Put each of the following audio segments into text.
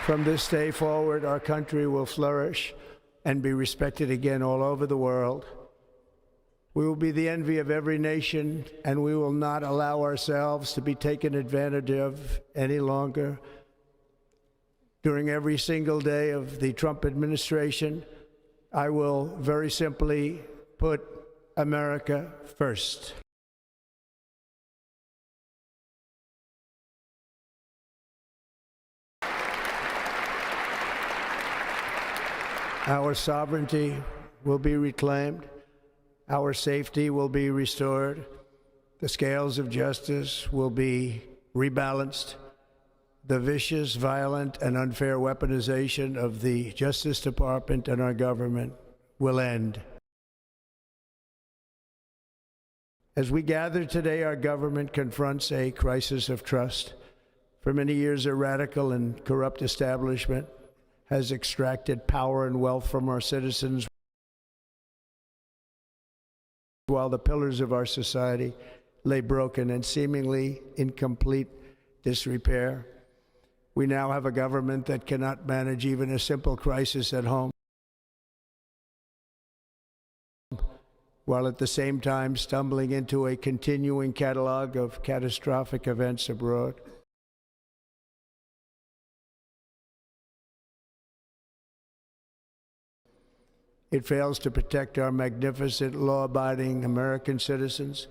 From this day forward, our country will flourish and be respected again all over the world. We will be the envy of every nation, and we will not allow ourselves to be taken advantage of any longer. During every single day of the Trump administration, I will very simply put America first. Our sovereignty will be reclaimed. Our safety will be restored. The scales of justice will be rebalanced. The vicious, violent, and unfair weaponization of the Justice Department and our government will end. As we gather today, our government confronts a crisis of trust. For many years, a radical and corrupt establishment has extracted power and wealth from our citizens, while the pillars of our society lay broken and seemingly in complete disrepair. We now have a government that cannot manage even a simple crisis at home, while at the same time stumbling into a continuing catalog of catastrophic events abroad. It fails to protect our magnificent, law-abiding American citizens,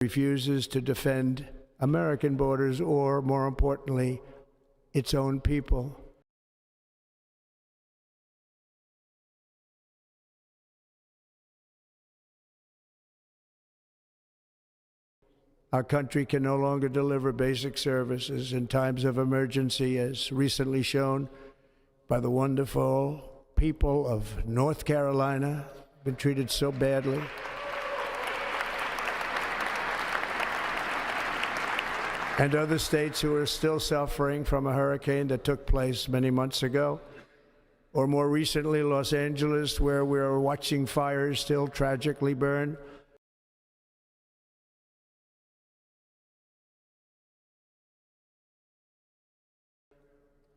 refuses to defend American borders or, more importantly, its own people. Our country can no longer deliver basic services in times of emergency, as recently shown by the wonderful people of North Carolina, been treated so badly. And other states who are still suffering from a hurricane that took place many months ago. Or more recently, Los Angeles, where we are watching fires still tragically burn.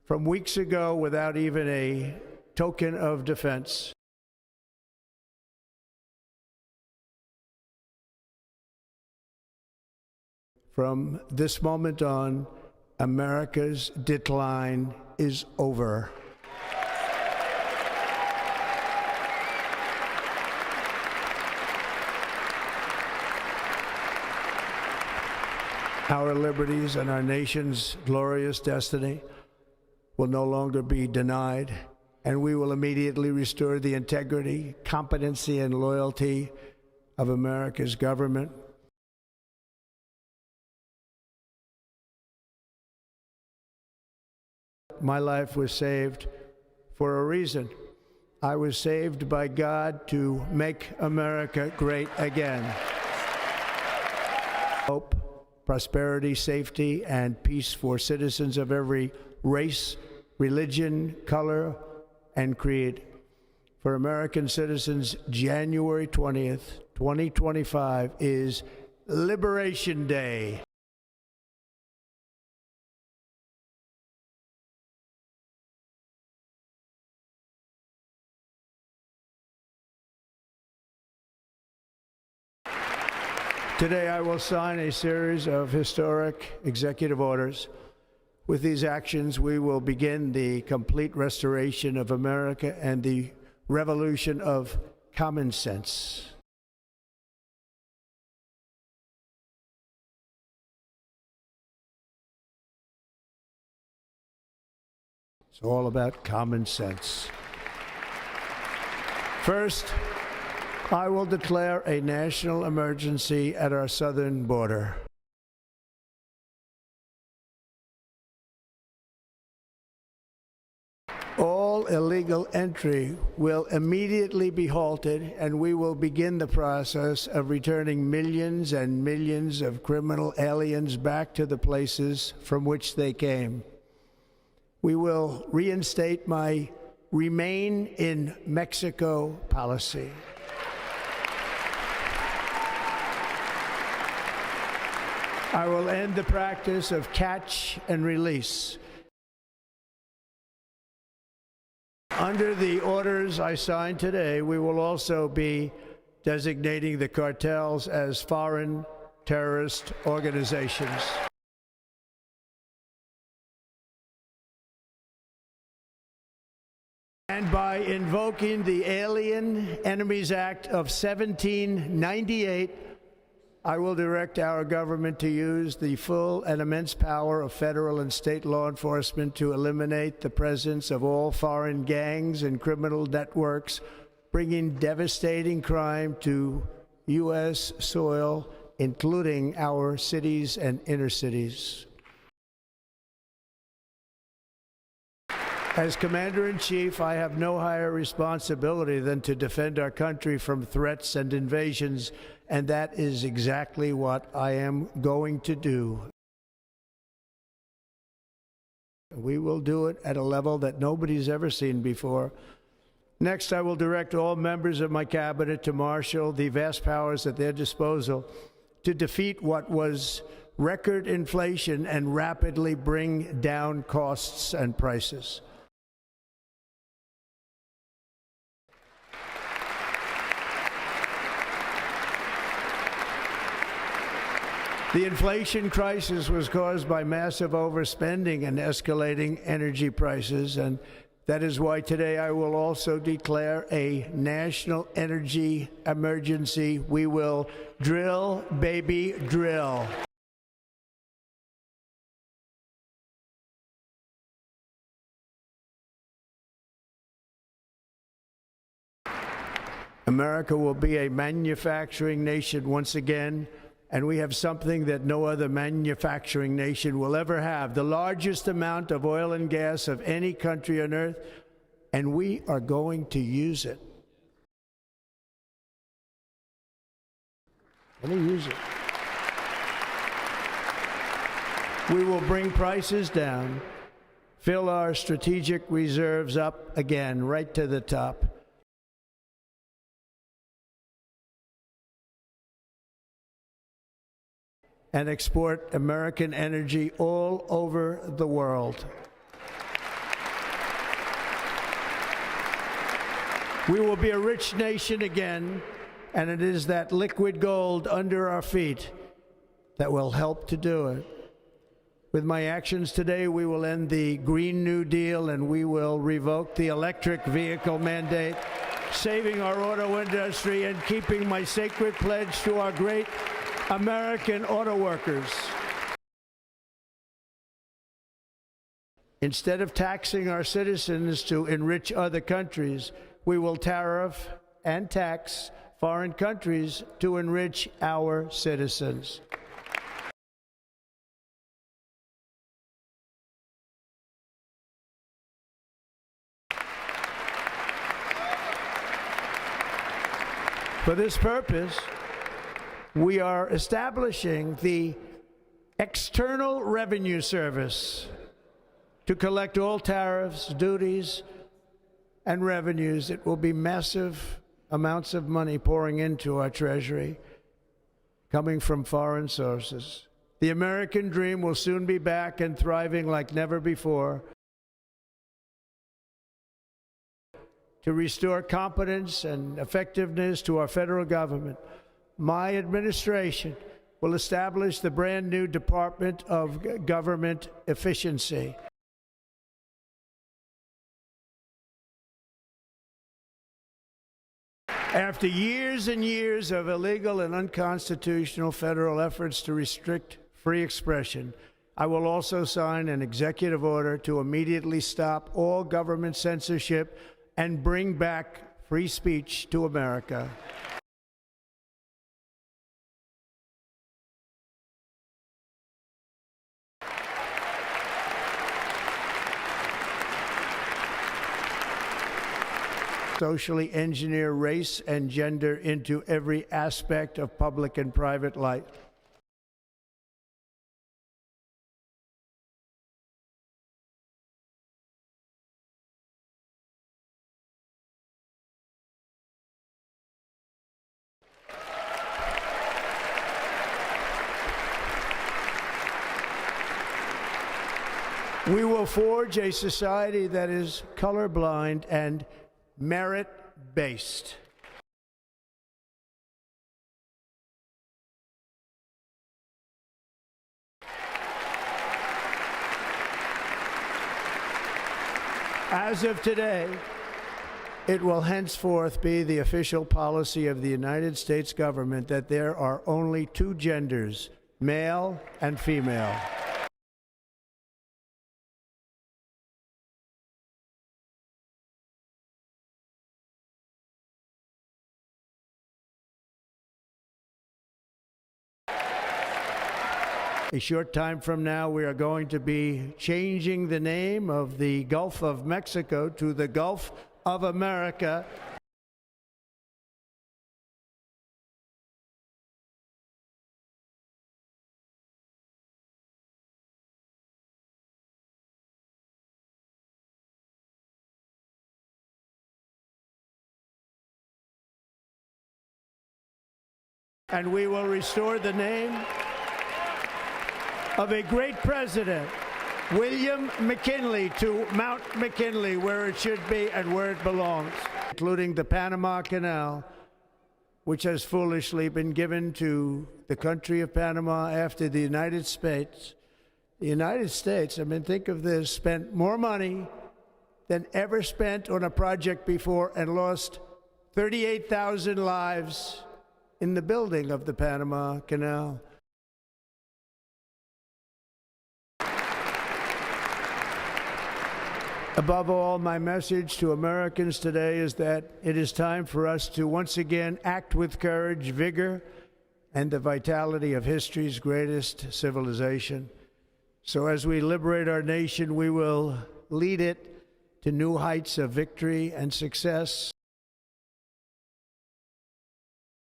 From weeks ago, without even a token of defense. From this moment on, America's decline is over. Our liberties and our nation's glorious destiny will no longer be denied, and we will immediately restore the integrity, competency, and loyalty of America's government. My life was saved for a reason. I was saved by God to make America great again. Hope, prosperity, safety, and peace for citizens of every race, religion, color, and creed. For American citizens, January 20th, 2025 is Liberation Day. Today, I will sign a series of historic executive orders. With these actions, we will begin the complete restoration of America and the revolution of common sense. It's all about common sense. First, I will declare a national emergency at our southern border. All illegal entry will immediately be halted, and we will begin the process of returning millions and millions of criminal aliens back to the places from which they came. We will reinstate my Remain in Mexico policy. I will end the practice of catch and release. Under the orders I signed today, we will also be designating the cartels as foreign terrorist organizations. And by invoking the Alien Enemies Act of 1798, I will direct our government to use the full and immense power of federal and state law enforcement to eliminate the presence of all foreign gangs and criminal networks, bringing devastating crime to U.S. soil, including our cities and inner cities. As Commander-in-Chief, I have no higher responsibility than to defend our country from threats and invasions, and that is exactly what I am going to do. We will do it at a level that nobody's ever seen before. Next, I will direct all members of my cabinet to marshal the vast powers at their disposal to defeat what was record inflation and rapidly bring down costs and prices. The inflation crisis was caused by massive overspending and escalating energy prices, and that is why today I will also declare a national energy emergency. We will drill, baby, drill. America will be a manufacturing nation once again, and we have something that no other manufacturing nation will ever have, the largest amount of oil and gas of any country on earth, and we are going to use it. Let me use it. We will bring prices down, fill our strategic reserves up again, right to the top. And export American energy all over the world. We will be a rich nation again, and it is that liquid gold under our feet that will help to do it. With my actions today, we will end the Green New Deal, and we will revoke the electric vehicle mandate, saving our auto industry and keeping my sacred pledge to our great American auto workers. Instead of taxing our citizens to enrich other countries, we will tariff and tax foreign countries to enrich our citizens. For this purpose, we are establishing the External Revenue Service to collect all tariffs, duties, and revenues. It will be massive amounts of money pouring into our treasury, coming from foreign sources. The American dream will soon be back and thriving like never before. To restore competence and effectiveness to our federal government, my administration will establish the brand new Department of Government Efficiency. After years and years of illegal and unconstitutional federal efforts to restrict free expression, I will also sign an executive order to immediately stop all government censorship and bring back free speech to America. Socially engineer race and gender into every aspect of public and private life. We will forge a society that is colorblind and merit-based. As of today, it will henceforth be the official policy of the United States government that there are only two genders, male and female. A short time from now, we are going to be changing the name of the Gulf of Mexico to the Gulf of America. And we will restore the name of a great president, William McKinley, to Mount McKinley, where it should be and where it belongs, including the Panama Canal, which has foolishly been given to the country of Panama after the United States. The United States, I mean, think of this, spent more money than ever spent on a project before and lost 38,000 lives in the building of the Panama Canal. Above all, my message to Americans today is that it is time for us to once again act with courage, vigor, and the vitality of history's greatest civilization. So as we liberate our nation, we will lead it to new heights of victory and success.